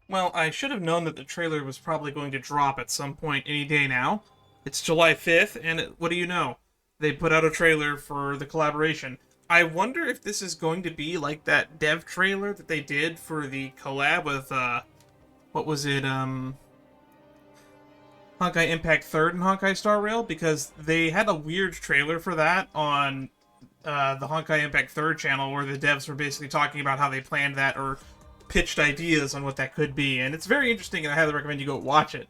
Well, I should have known that the trailer was probably going to drop at some point any day now. It's July 5th, and what do you know? They put out a trailer for the collaboration. I wonder if this is going to be like that dev trailer that they did for the collab with, what was it, Honkai Impact 3rd and Honkai Star Rail, because they had a weird trailer for that on the Honkai Impact 3rd channel where the devs were basically talking about how they planned that or pitched ideas on what that could be, and it's very interesting, and I highly recommend you go watch it.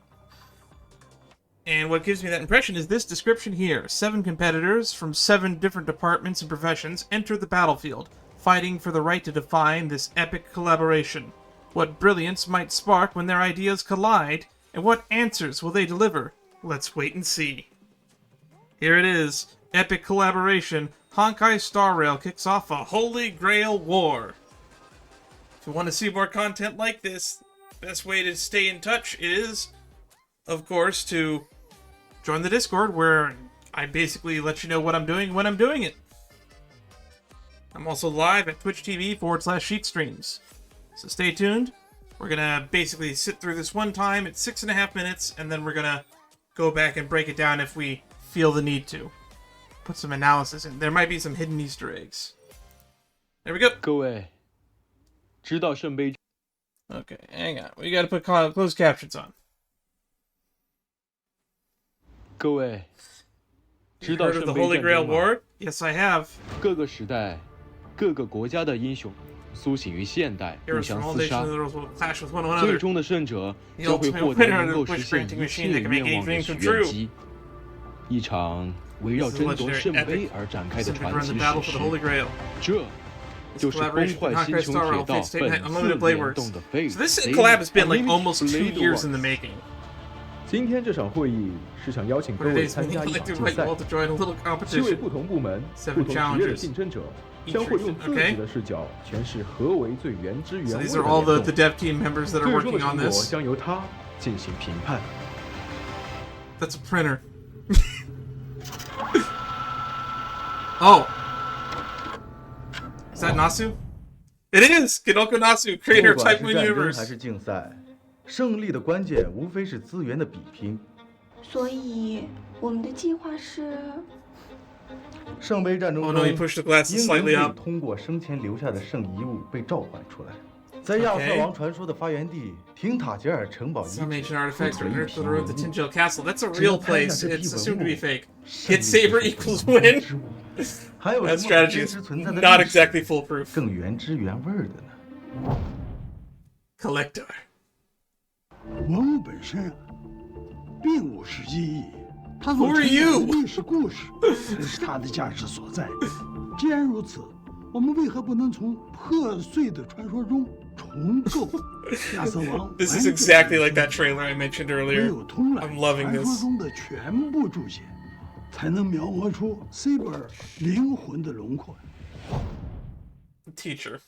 And what gives me that impression is this description here. 7 competitors from 7 different departments and professions enter the battlefield, fighting for the right to define this epic collaboration. What brilliance might spark when their ideas collide, and what answers will they deliver? Let's wait and see. Here it is. Epic collaboration. Honkai Star Rail kicks off a Holy Grail war. If you want to see more content like this, best way to stay in touch is, of course, to join the Discord, where I basically let you know what I'm doing when I'm doing it. I'm also live at twitch.tv/sheetstreams. So stay tuned. We're going to basically sit through this one time at 6.5 minutes, and then we're going to go back and break it down if we feel the need to. Put some analysis in. There might be some hidden Easter eggs. There we go. 各位，知道圣杯 Okay, hang on. We got to put closed captions on. 各位， You 知道 heard 圣 of the 杯 Holy 战 Grail 争吗？ War? Yes, I have. 各个时代、各个国家的英雄苏醒于现代，互 Heroes 相 from all 厮 nations 杀 of。the world will clash with one 最 another. 终的胜者 The 将会 ultimate 获得 winner 能 of 够 the 实 wish 现 granting 一 machine 切 that can make 愿望 any 的 dream 许 come 愿 true. 机。一场围绕 This is 争夺 legendary 圣杯 epic. 而展开的 Simply 传 run 奇 the 史 battle for 诗 the，Holy Grail. 这 This 就是崩 collaboration 坏 with 星 Honkai 穹 Star 铁 Rail 道 Fates 本 State 次 Unlimited Blade 联 Works. 动的 Fate So this Stay collab has been like Unlimited almost 2 Blade years in the Works making. 今天这场会议是想邀请各 But 位 today's 参加 meeting 一 I'd like 场 to 竞 invite you 赛 all，to join a little 7位 competition. 不同部门、 7不同职业的 challenges. 竞争者 Each 将会用 region, 自 okay? 己的视角诠释何为最原汁原 So 味 these 的 are all the 联动。 dev team members that are 最终的 working 成 on 果 this. 将由他进行评判。 That's a printer. Oh. Is that Nasu? It is! Kinoko Nasu, 不 creator of 管 Type 是 Moon 战争 Universe. 还是竞赛，胜利的关键无非是资源的比拼。所以我们的计划是，圣杯战争 Oh 中， no, he pushed the glasses 英灵 slightly 可以 up. 通过生前留下的圣遗物被召唤出来。在亚瑟王传说的发源地廷塔杰尔城堡遗 Some 址 ancient artifacts 出 are 土了一 unearthed to 批 the road to 文物。 Tinjil Castle. That's a 只要 real 拍下 place. 这批 It's 文 assumed to 物 be fake. 胜利 Hit saber 就 equals 会 win. 之物还有 That 什么 strategy 比真 is 实存在的 not 历史 exactly foolproof. 更原汁原味的呢？ Collector. 文物本身并无实际意义，它 Who 所 are 承载 you？的历史故事才是它的价值所在。既然如此，我们为何不能从破碎的传说中重构亚瑟王 This is 完整的 exactly like 历 that 史 trailer I mentioned 唯 earlier. 有通览 I'm loving 传说 this. 中的全部注解，才能描摹出 Saber 灵魂的轮廓。 Teacher.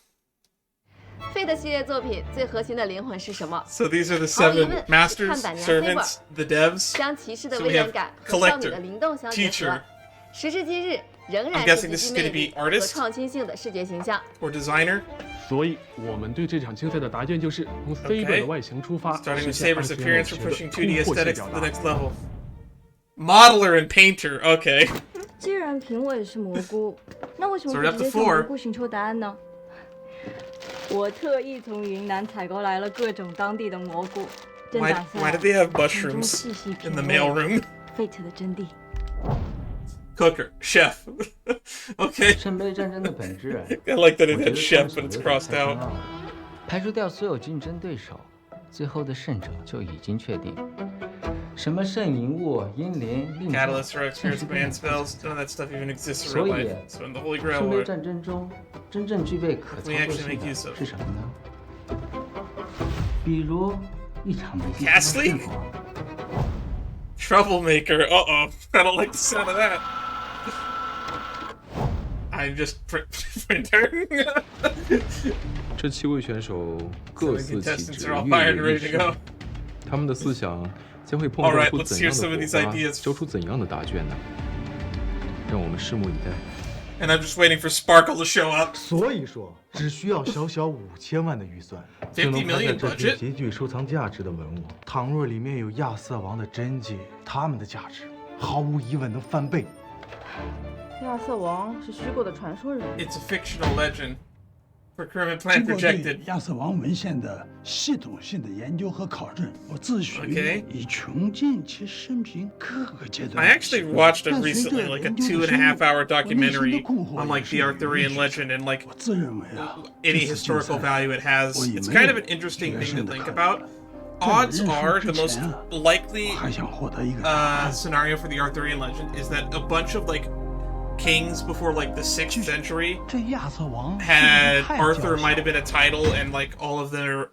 Fate 系列作品最核心的灵魂是什么？ So these are the 毫无疑 7问， masters, 看板娘 servants, the devs. 将骑士的 So 威 we 严 have 感和少女 collector, 的灵动相结 teacher, 合。时至今日，仍然 I'm 是 guessing 极 this is 具 gonna 魅力 be 和 artist? 创新性的视觉形象。 or designer. 所以，我们对这场竞赛的答卷就是从 Saber 的外形出发， Starting 实 with 现 Saber's 二次元 appearance 美 for 学 pushing 的 2D 突破性 aesthetics 表 to the 达。 next level. Modeler and painter. Okay. 既然评委是蘑菇，那为什么 So 不 we're up 直 to 接向 4. 蘑菇寻求答案呢？我特意从云南采购来了各种当地的蘑菇，正 Why, 打算 why did they have 从中 mushrooms 细细 in the 品 mail 味 room? Fate 的真谛。 Cooker. Chef. Okay. 圣杯战争的本质， I like that 我 it 觉 had 得 chef, 他 but 们 it's 所谓的 crossed 太深 out. 奥了。排除掉所有竞争对手，最后的胜者就已经确定。什么圣银物、英灵、令状， Catalyst, Rex, 暂 Spirits, 时不 Command 能发 spells. 现。 None of that stuff even exists in 所 real 以 life. So in the Holy Grail 圣杯 War. 战争中真正具备可操 We 作 actually 性 make 的 use of 是什么呢？比如一场没进 Ghastly? 的胜果。 Troublemaker. Uh-oh. I don't like the sound of that. I'm just printer. 这7位选手各 Seven 司其 contestants 职， are all 跃 fired and 跃 ready 欲 to 试 go.。他们的思想将会碰 All 撞 right, 出 let's 怎 hear 样 some of 的 these 火花， ideas. 交出怎样的答卷呢？让我们拭目以待。And I'm just waiting for Sparkle to show up. 所以说，只需要小小5000万的预算，就能拍下这批极具收藏价值的文物。倘若里面有亚瑟王的真迹，它们的价值毫无疑问能翻倍。亚瑟王是虚构的传说人物。 It's a fictional legend. Procurement 经 plan 过对 projected. 亚瑟王文献的系统性的研究和考证，我自诩 Okay. 已穷尽其生平各个阶段。 I actually watched it 但随 recently, 着 like a 研究的 2.5-hour 深入，我内心的 documentary 困惑 on 也 like 是 the 有 Arthurian 认识 legend and like 我自认为啊， any 这次竞 historical 赛 value it has. 我也 It's 没 kind 有 of an interesting 决 thing 胜 to 的 think 可能。 about. 在我 Odds 认输 are the 之 most 前啊， likely 我还想获得一个答案。 scenario for the Arthurian legend is that a bunch of like kings before like the 6th century 这亚瑟王 had 太 Arthur 娇小 might have been a title and like all of their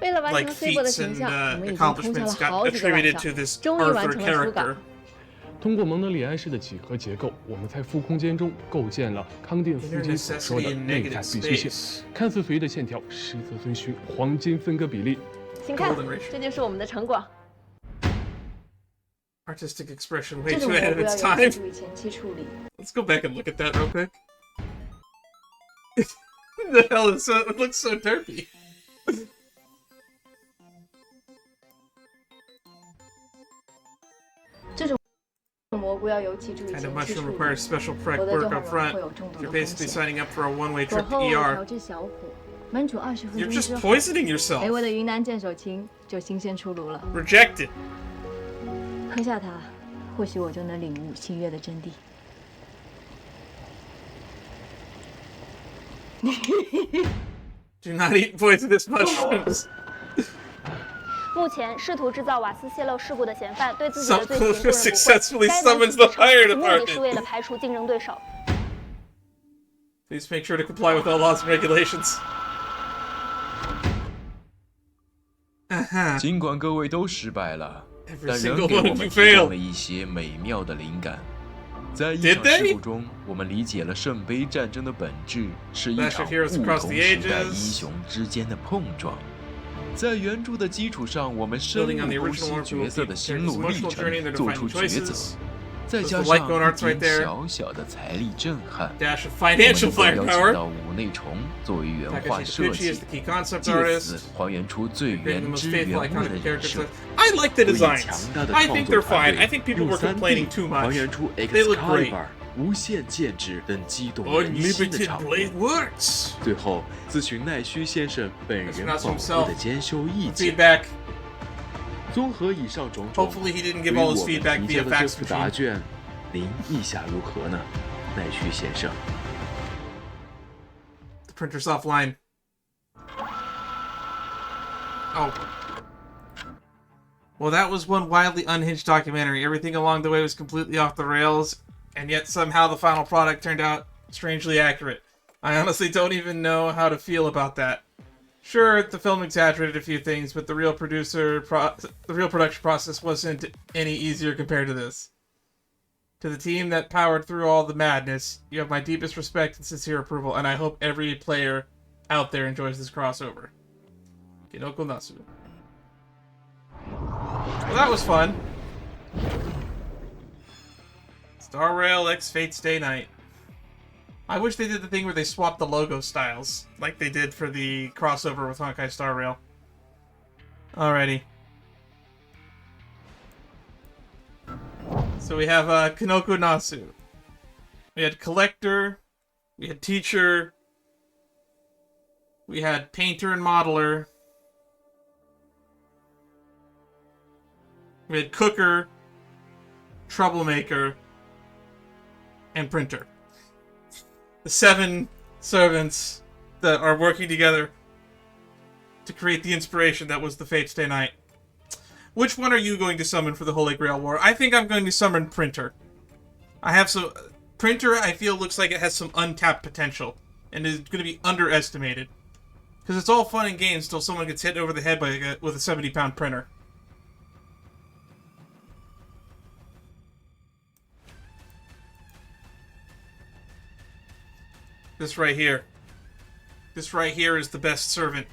为了完 like 成 C 伯的 feats 形 and 象，我们已经通宵了 accomplishments got 好几个晚 attributed 上 to，this 终于完 Arthur 成了初稿 character.。通过蒙德里安式的几何结构，我们在负空间中构建了康定斯基所说的内在必须性。看似随意的线条，实则遵循黄金分割比例。请看 Golden，ratio 这就是我们的成果。 Artistic expression way 这种 too 蘑 ahead 菇 of 要 its 有 time. 技术与前期处理。 Let's go back and look at that real quick. The hell is so? It looks so derpy. 这种蘑菇要有技术与 And a 前期 mushroom 处理， requires special prep 否则就 work 很 up 容易 front. 会有中毒 You're 的风 basically 险。 signing up for a one-way 火 trip to 候 ER. 调至小火，焖煮20分 You're 钟 just 之后， poisoning yourself. 美味的云南剑手青就新鲜出炉了。 Rejected. 喝下它，或许我就能领悟契约的真谛。 Do not eat poisonous mushrooms. 目前试图制造瓦斯泄漏事故的嫌犯对自己的罪行 Some 供认不讳。 successfully 该 summons 文 the 字 fire 目的是 department. 为了排除竞争对手。 Please make sure to comply with all laws and regulations. 尽管各位都失败了， Every 但仍 single 给 one 我 of 们 you 提供 failed. 了一些美妙的灵感。在一 Did 场 they? 事故中，我们理解了圣杯战争的本质是一 Clash 场 of 不 Heroes 同 across the 时代 ages. 英雄之间的碰撞。在原著的基础上，我们深 Building on the 入剖析 original 角色的心路历 emotional journey, their 程，做出 defining 抉择 choices. 再 Those 加 the light 上 going 一 arts right 点 there. 小小的财力震撼， Dash of 我们 financial 就会邀请 firepower. 到五内虫作为原画 Takashi 设 Takuchi 计 is，the key concept 借 artist. 此还原出最 Creating the 原 most 汁 faithful 原味 iconic 的人 characters. 设。 I like the 为以 designs. 强大的 I 创 think 作 they're 团 fine. I 队 think people 用 were 3D complaining too 还 much. 原出 They look great. Excalibur、无限剑指等激动人心的 Unlimited 场面。 blade works. 最后，咨询奈须先生本人 That's 宝 not 贵 himself. 的监修意见。 Feedback. 综合以上种种， Hopefully he didn't 对 give 于 all 我 his 们 feedback 提 via 交的这 fax 副答 machine. 卷，您意下如何呢，奈须先生？ The printer's offline. Oh. Well, that was one wildly unhinged documentary. Everything along the way was completely off the rails, and yet somehow the final product turned out strangely accurate. I honestly don't even know how to feel about that. Sure, the film exaggerated a few things, but the real production process wasn't any easier compared to this. To the team that powered through all the madness, you have my deepest respect and sincere approval, and I hope every player out there enjoys this crossover. Kinoko Nasu. Well, that was fun. Star Rail X Fate's Day Night. I wish they did the thing where they swapped the logo styles, like they did for the crossover with Honkai Star Rail. Alrighty. So we have Kinoko Nasu. We had Collector. We had Teacher. We had Painter and Modeler. We had Cooker, Troublemaker, and Printer. The 7 servants that are working together to create the inspiration that was the Fate's Day Night. Which one are you going to summon for the Holy Grail War? I think I'm going to summon Printer. I have some... Printer, I feel, looks like it has some untapped potential and is going to be underestimated. Because it's all fun and games until someone gets hit over the head with a 70-pound printer. This right here. This right here is the best servant.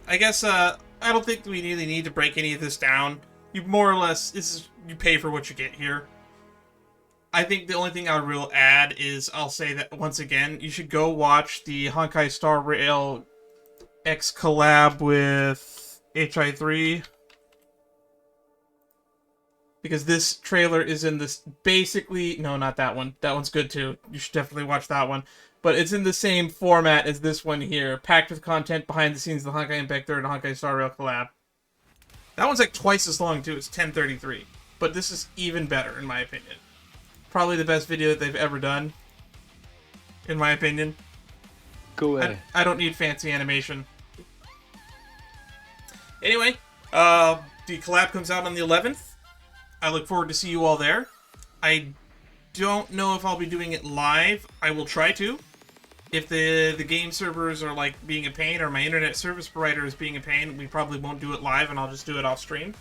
I guess, I don't think we really need to break any of this down. You more or less, you pay for what you get here. I think the only thing I will add is I'll say that once again, you should go watch the Honkai Star Rail X collab with HI3. Because this trailer is in this basically... No, not that one. That one's good too. You should definitely watch that one. But it's in the same format as this one here. Packed with content behind the scenes of the Honkai Impact 3rd and Honkai Star Rail collab. That one's like twice as long too. It's 10:33. But this is even better in my opinion. Probably the best video that they've ever done. In my opinion. I don't need fancy animation. Anyway, the collab comes out on the 11th. I look forward to see you all there. I don't know if I'll be doing it live. I will try to. If the game servers are like being a pain or my internet service provider is being a pain, we probably won't do it live and I'll just do it off stream.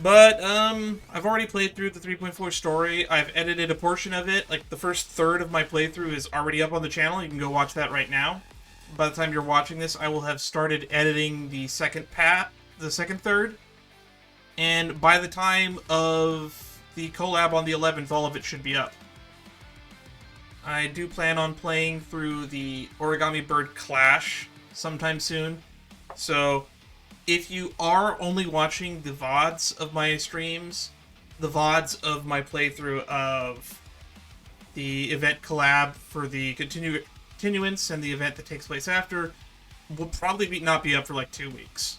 But I've already played through the 3.4 story. I've edited a portion of it. Like the first third of my playthrough is already up on the channel. You can go watch that right now. By the time you're watching this, I will have started editing the second third. And by the time of the collab on the 11th, all of it should be up. I do plan on playing through the Origami Bird Clash sometime soon. So, if you are only watching the VODs of my streams, the VODs of my playthrough of the event collab for the continuance and the event that takes place after, will probably not be up for like 2 weeks.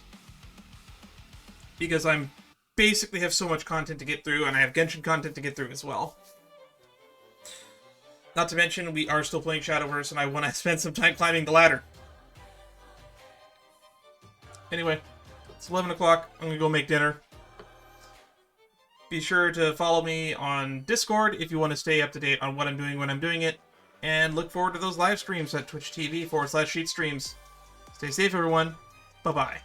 Because I'm basically have so much content to get through, and I have Genshin content to get through as well. Not to mention, we are still playing Shadowverse, and I want to spend some time climbing the ladder. Anyway, it's 11 o'clock. I'm going to go make dinner. Be sure to follow me on Discord if you want to stay up to date on what I'm doing when I'm doing it. And look forward to those live streams at Twitch TV /sheetstreams. Stay safe, everyone. Bye-bye.